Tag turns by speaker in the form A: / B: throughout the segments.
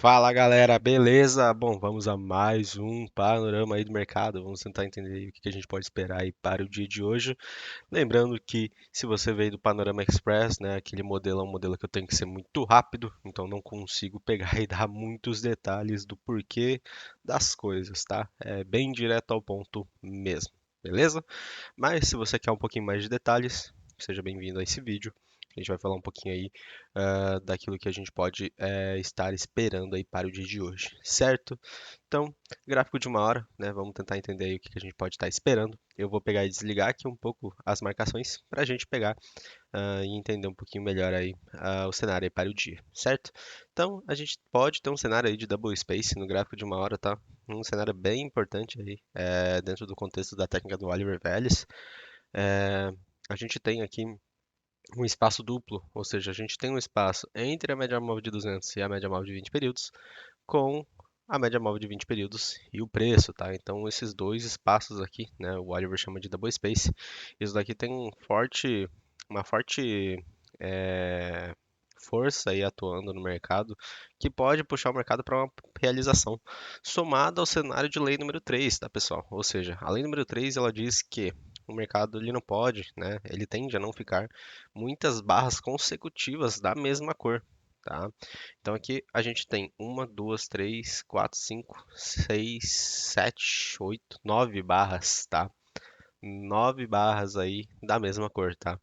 A: Fala galera, beleza? Bom, vamos a mais um panorama aí do mercado. Vamos tentar entender aí o que a gente pode esperar aí para o dia de hoje. Lembrando que se você veio do Panorama Express, né, aquele modelo é um modelo que eu tenho que ser muito rápido, então não consigo pegar e dar muitos detalhes do porquê das coisas, tá? É bem direto ao ponto mesmo, beleza? Mas se você quer um pouquinho mais de detalhes, seja bem-vindo a esse vídeo. A gente vai falar um pouquinho aí daquilo que a gente pode estar esperando aí para o dia de hoje, certo? Então, gráfico de uma hora, né? Vamos tentar entender aí o que a gente pode estar esperando. Eu vou pegar e desligar aqui um pouco as marcações para a gente pegar e entender um pouquinho melhor aí o cenário aí para o dia, certo? Então, a gente pode ter um cenário aí de double space no gráfico de uma hora, tá? Um cenário bem importante aí dentro do contexto da técnica do Oliver Vélez. É, a gente tem aqui um espaço duplo, ou seja, a gente tem um espaço entre a média móvel de 200 e a média móvel de 20 períodos, com a média móvel de 20 períodos e o preço, tá? Então, esses dois espaços aqui, né, o Oliver chama de double space, isso daqui tem uma forte força aí atuando no mercado, que pode puxar o mercado para uma realização, somada ao cenário de lei número 3, tá, pessoal? Ou seja, a lei número 3 ela diz que o mercado ele não pode, né? Ele tende a não ficar muitas barras consecutivas da mesma cor, tá? Então aqui a gente tem uma, duas, três, quatro, cinco, seis, sete, oito, nove barras, tá? Nove barras aí da mesma cor, tá?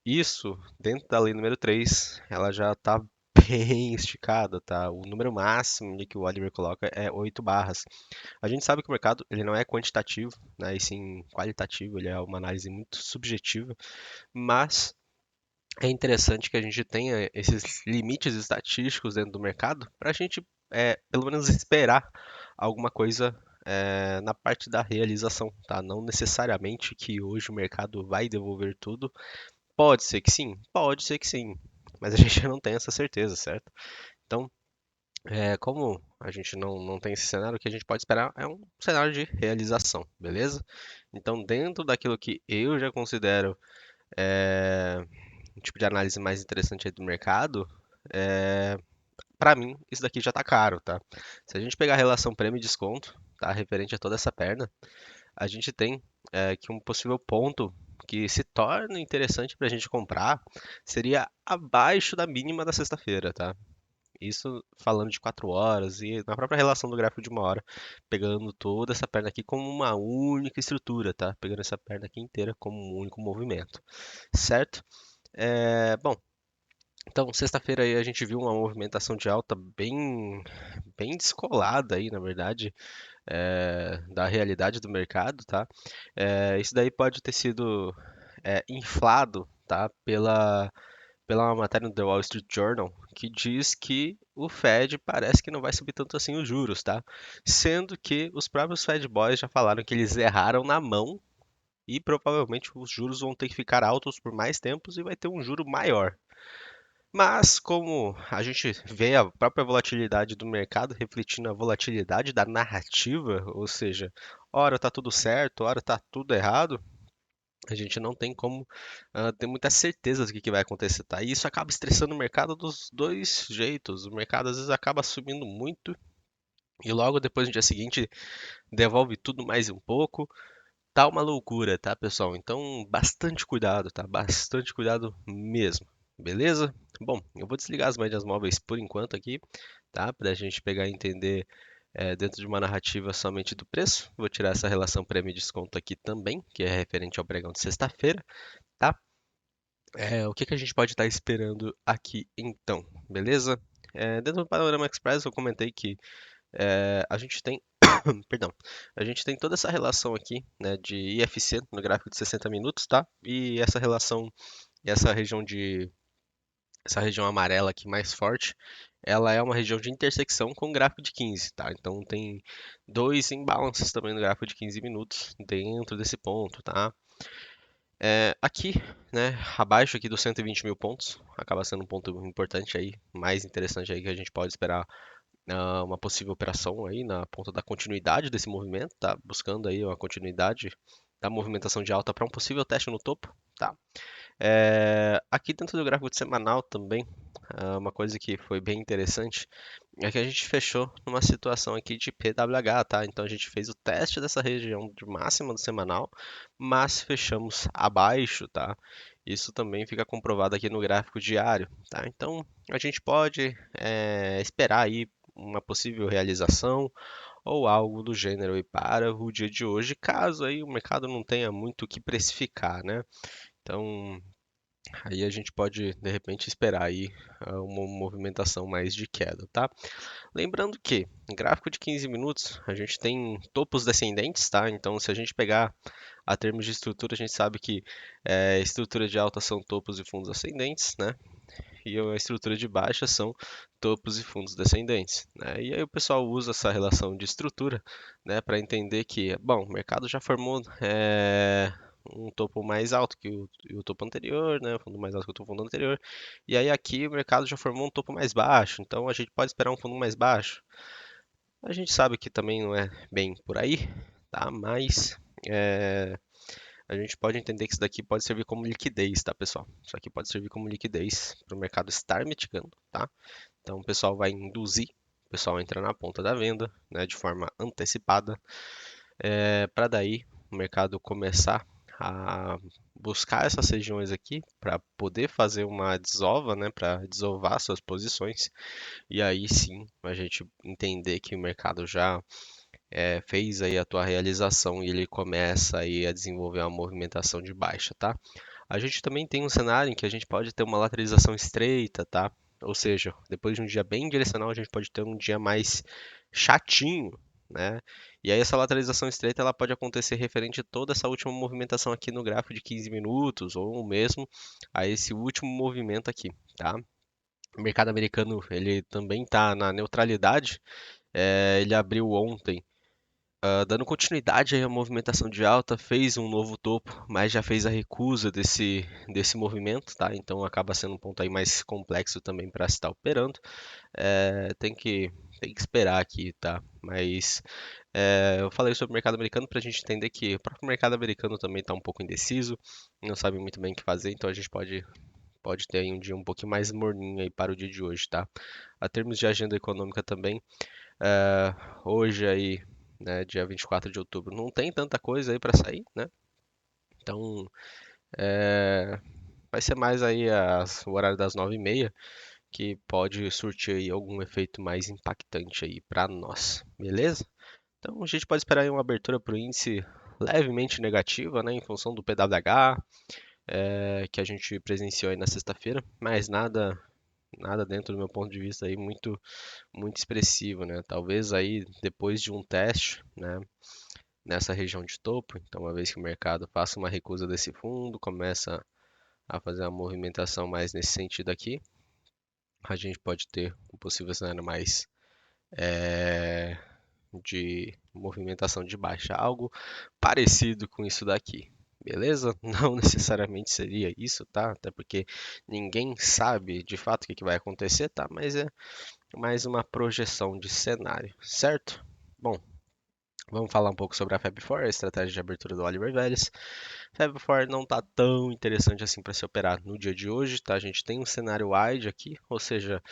A: Isso, dentro da lei número 3, ela já está bem esticada, tá? O número máximo ali que o Oliver coloca é 8 barras. A gente sabe que o mercado ele não é quantitativo, né, e sim qualitativo, ele é uma análise muito subjetiva, mas é interessante que a gente tenha esses limites estatísticos dentro do mercado para a gente, pelo menos, esperar alguma coisa na parte da realização, tá? Não necessariamente que hoje o mercado vai devolver tudo. Pode ser que sim, pode ser que sim, mas a gente não tem essa certeza, certo? Então, como a gente não tem esse cenário, o que a gente pode esperar é um cenário de realização, beleza? Então, dentro daquilo que eu já considero um tipo de análise mais interessante aí do mercado, para mim, isso daqui já tá caro, tá? Se a gente pegar a relação prêmio e desconto, tá? Referente a toda essa perna, a gente tem que um possível ponto que se torna interessante para a gente comprar seria abaixo da mínima da sexta-feira, tá? Isso falando de 4 horas e na própria relação do gráfico de uma hora, pegando toda essa perna aqui como uma única estrutura, tá? Pegando essa perna aqui inteira como um único movimento, certo? Bom, então sexta-feira aí a gente viu uma movimentação de alta bem descolada aí, na verdade, da realidade do mercado, tá? Isso daí pode ter sido inflado, tá? Pela uma matéria no The Wall Street Journal que diz que o Fed parece que não vai subir tanto assim os juros, tá? Sendo que os próprios Fed Boys já falaram que eles erraram na mão e provavelmente os juros vão ter que ficar altos por mais tempos e vai ter um juro maior. Mas como a gente vê a própria volatilidade do mercado refletindo a volatilidade da narrativa, ou seja, hora tá tudo certo, hora tá tudo errado, a gente não tem como ter muita certeza do que vai acontecer, tá? E isso acaba estressando o mercado dos dois jeitos. O mercado às vezes acaba subindo muito e logo depois no dia seguinte devolve tudo mais um pouco. Tá uma loucura, tá, pessoal? Então, bastante cuidado, tá? Bastante cuidado mesmo. Beleza? Bom, eu vou desligar as médias móveis por enquanto aqui, tá? Para a gente pegar e entender dentro de uma narrativa somente do preço. Vou tirar essa relação prêmio e desconto aqui também, que é referente ao pregão de sexta-feira, tá? O que que a gente pode estar esperando aqui então, beleza? Dentro do Panorama Express eu comentei que a gente tem, perdão, a gente tem toda essa relação aqui, né, de IFC no gráfico de 60 minutos, tá? E essa relação, essa região essa região amarela aqui mais forte, ela é uma região de intersecção com o gráfico de 15, tá? Então tem dois imbalances também no gráfico de 15 minutos dentro desse ponto, tá? Aqui, né, abaixo aqui dos 120 mil pontos, acaba sendo um ponto importante aí, mais interessante aí que a gente pode esperar uma possível operação aí na ponta da continuidade desse movimento, tá? Buscando aí uma continuidade da movimentação de alta para um possível teste no topo, tá? Aqui dentro do gráfico de semanal também, uma coisa que foi bem interessante é que a gente fechou numa situação aqui de PWH, tá? Então a gente fez o teste dessa região de máxima do semanal, mas fechamos abaixo, tá? Isso também fica comprovado aqui no gráfico diário, tá? Então a gente pode esperar aí uma possível realização ou algo do gênero aí para o dia de hoje, caso aí o mercado não tenha muito o que precificar, né? Então aí a gente pode de repente esperar aí uma movimentação mais de queda, tá? Lembrando que em gráfico de 15 minutos a gente tem topos descendentes, tá? Então, se a gente pegar a termos de estrutura, a gente sabe que estrutura de alta são topos e fundos ascendentes, né? E a estrutura de baixa são topos e fundos descendentes, né? E aí o pessoal usa essa relação de estrutura, né, para entender que, bom, o mercado já formou um topo mais alto que o topo anterior, né, um fundo mais alto que o fundo anterior, e aí aqui o mercado já formou um topo mais baixo, então a gente pode esperar um fundo mais baixo. A gente sabe que também não é bem por aí, tá? Mas é, a gente pode entender que isso daqui pode servir como liquidez, tá, pessoal? Isso aqui pode servir como liquidez para o mercado estar mitigando, tá? Então o pessoal vai induzir o pessoal a entrar na ponta da venda, né, de forma antecipada, para daí o mercado começar a buscar essas regiões aqui para poder fazer uma desova, né, para desovar suas posições e aí sim a gente entender que o mercado já fez aí a tua realização e ele começa aí a desenvolver uma movimentação de baixa, tá? A gente também tem um cenário em que a gente pode ter uma lateralização estreita, tá? Ou seja, depois de um dia bem direcional, a gente pode ter um dia mais chatinho, né? E aí essa lateralização estreita ela pode acontecer referente a toda essa última movimentação aqui no gráfico de 15 minutos ou mesmo a esse último movimento aqui, tá? O mercado americano ele também está na neutralidade. Ele abriu ontem dando continuidade aí à movimentação de alta, fez um novo topo, mas já fez a recusa desse movimento, tá? Então acaba sendo um ponto aí mais complexo também para estar operando. Tem que esperar aqui, tá? Mas eu falei sobre o mercado americano para a gente entender que o próprio mercado americano também está um pouco indeciso, não sabe muito bem o que fazer, então a gente pode ter aí um dia um pouquinho mais morninho aí para o dia de hoje, tá? A termos de agenda econômica também, hoje aí, né, dia 24 de outubro, não tem tanta coisa aí para sair, né? Então, vai ser mais aí o horário das 9h30 que pode surtir aí algum efeito mais impactante aí para nós, beleza? Então, a gente pode esperar aí uma abertura para o índice levemente negativa, né, em função do PWH, que a gente presenciou aí na sexta-feira, mas nada dentro do meu ponto de vista aí muito expressivo, né? Talvez aí depois de um teste, né, nessa região de topo, então uma vez que o mercado faça uma recusa desse fundo, começa a fazer uma movimentação mais nesse sentido aqui, a gente pode ter um possível cenário mais é, de movimentação de baixa, algo parecido com isso daqui. Beleza? Não necessariamente seria isso, tá? Até porque ninguém sabe de fato o que vai acontecer, tá? Mas é mais uma projeção de cenário, certo? Bom, vamos falar um pouco sobre a Fab4, a estratégia de abertura do Oliver Vélez. Fab4 não está tão interessante assim para se operar no dia de hoje, tá? A gente tem um cenário wide aqui, ou seja,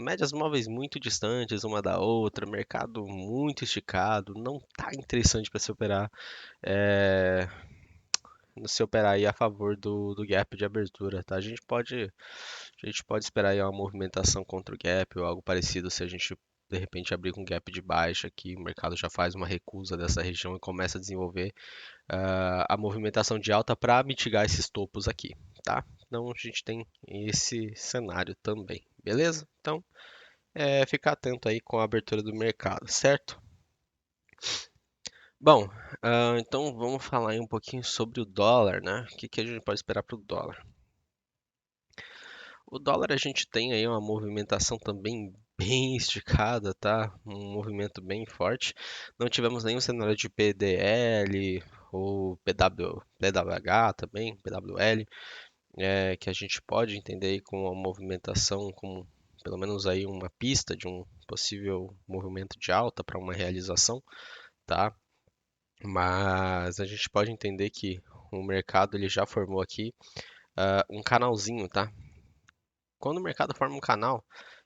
A: médias móveis muito distantes uma da outra, mercado muito esticado, não está interessante para é, se operar aí a favor do gap de abertura, tá? A gente pode esperar aí uma movimentação contra o gap ou algo parecido se a gente de repente abrir com gap de baixa aqui, o mercado já faz uma recusa dessa região e começa a desenvolver a movimentação de alta para mitigar esses topos aqui, tá? Então a gente tem esse cenário também, beleza? Então ficar atento aí com a abertura do mercado, certo? Bom, então vamos falar aí um pouquinho sobre o dólar, né? O que que a gente pode esperar para o dólar? O dólar a gente tem aí uma movimentação também bem esticada, tá? Um movimento bem forte. Não tivemos nenhum cenário de PDL ou PWH também, PWL, que a gente pode entender aí com a movimentação como pelo menos aí uma pista de um possível movimento de alta para uma realização, tá? Mas a gente pode entender que o mercado ele já formou aqui um canalzinho, tá? Quando o mercado forma um canal,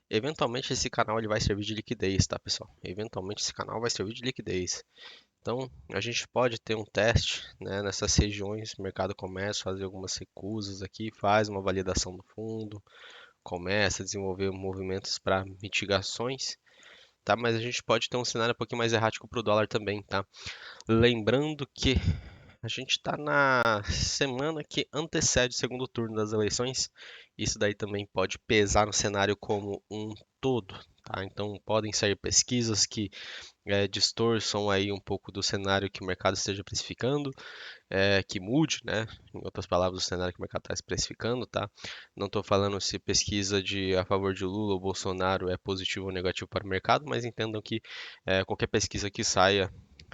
A: eventualmente esse canal ele vai servir de liquidez, tá, pessoal? Eventualmente esse canal vai servir de liquidez. Então, a gente pode ter um teste, né, nessas regiões, o mercado começa a fazer algumas recusas aqui, faz uma validação do fundo, começa a desenvolver movimentos para mitigações, tá? Mas a gente pode ter um cenário um pouquinho mais errático para o dólar também, tá? Lembrando que a gente está na semana que antecede o segundo turno das eleições. Isso daí também pode pesar no cenário como um todo, tá? Então podem sair pesquisas que distorçam aí um pouco do cenário que o mercado esteja precificando, que mude, né? Em outras palavras, o cenário que o mercado está precificando, tá? Não estou falando se pesquisa de a favor de Lula ou Bolsonaro é positivo ou negativo para o mercado, mas entendam que qualquer pesquisa que saia,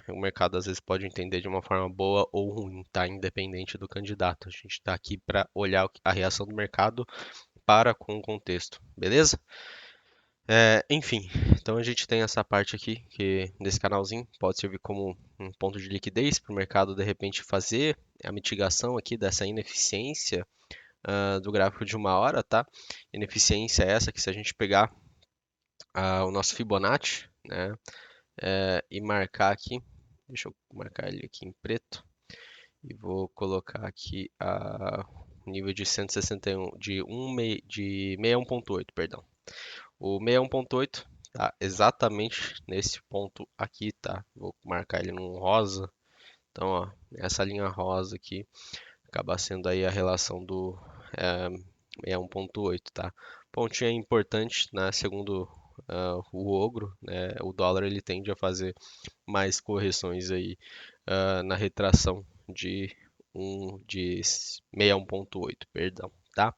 A: o mercado às vezes pode entender de uma forma boa ou ruim, tá? Independente do candidato. A gente está aqui para olhar a reação do mercado para com o contexto, beleza? Enfim, então a gente tem essa parte aqui que nesse canalzinho pode servir como um ponto de liquidez para o mercado de repente fazer a mitigação aqui dessa ineficiência do gráfico de uma hora, tá? Ineficiência é essa que se a gente pegar o nosso Fibonacci, né, e marcar aqui, deixa eu marcar ele aqui em preto e vou colocar aqui o nível de 161 de 61.8, perdão. O 61.8 tá exatamente nesse ponto aqui, tá? Vou marcar ele num rosa. Então, ó, essa linha rosa aqui acaba sendo aí a relação do 61.8, tá? Pontinho é importante, né? Segundo o Ogro, né? O dólar ele tende a fazer mais correções aí na retração de 61.8, perdão, tá?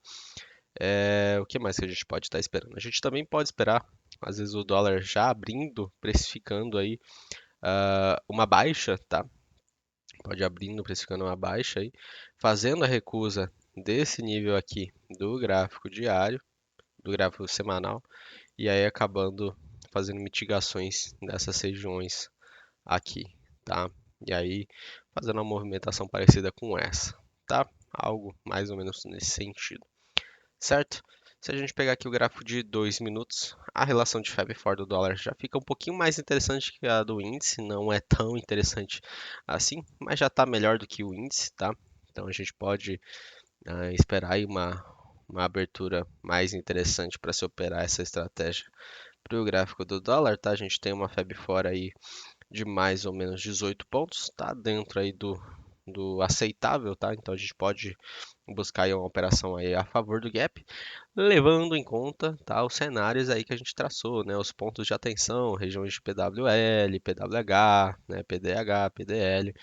A: O que mais que a gente pode estar esperando? A gente também pode esperar, às vezes, o dólar já abrindo, precificando aí uma baixa, tá? Pode abrindo, precificando uma baixa aí, fazendo a recusa desse nível aqui do gráfico diário, do gráfico semanal, e aí acabando fazendo mitigações dessas regiões aqui, tá? E aí fazendo uma movimentação parecida com essa, tá? Algo mais ou menos nesse sentido, certo? Se a gente pegar aqui o gráfico de 2 minutos, a relação de Feb fora do dólar já fica um pouquinho mais interessante que a do índice, não é tão interessante assim, mas já está melhor do que o índice, tá? Então a gente pode esperar aí uma abertura mais interessante para se operar essa estratégia para o gráfico do dólar, tá? A gente tem uma Feb fora aí de mais ou menos 18 pontos, tá dentro aí do aceitável, tá? Então a gente pode buscar aí uma operação aí a favor do gap, levando em conta, tá, os cenários aí que a gente traçou, né, os pontos de atenção, regiões de PWL, PWH, né, PDH, PDL,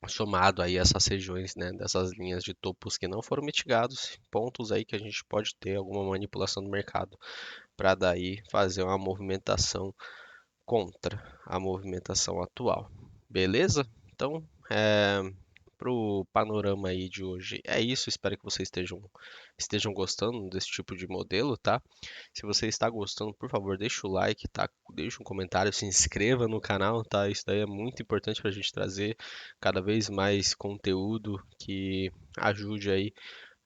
A: somado aí essas regiões, né, dessas linhas de topos que não foram mitigados, pontos aí que a gente pode ter alguma manipulação do mercado para daí fazer uma movimentação contra a movimentação atual. Beleza? Então, para o panorama aí de hoje é isso. Espero que vocês estejam gostando desse tipo de modelo, tá? Se você está gostando, por favor, deixa o like, tá? Deixa um comentário, se inscreva no canal, tá? Isso daí é muito importante para a gente trazer cada vez mais conteúdo que ajude aí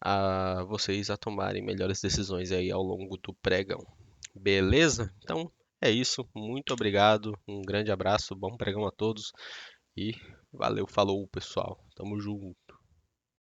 A: a vocês a tomarem melhores decisões aí ao longo do pregão. Beleza? Então é isso. Muito obrigado. Um grande abraço. Bom pregão a todos. E valeu, falou, pessoal. Tamo junto.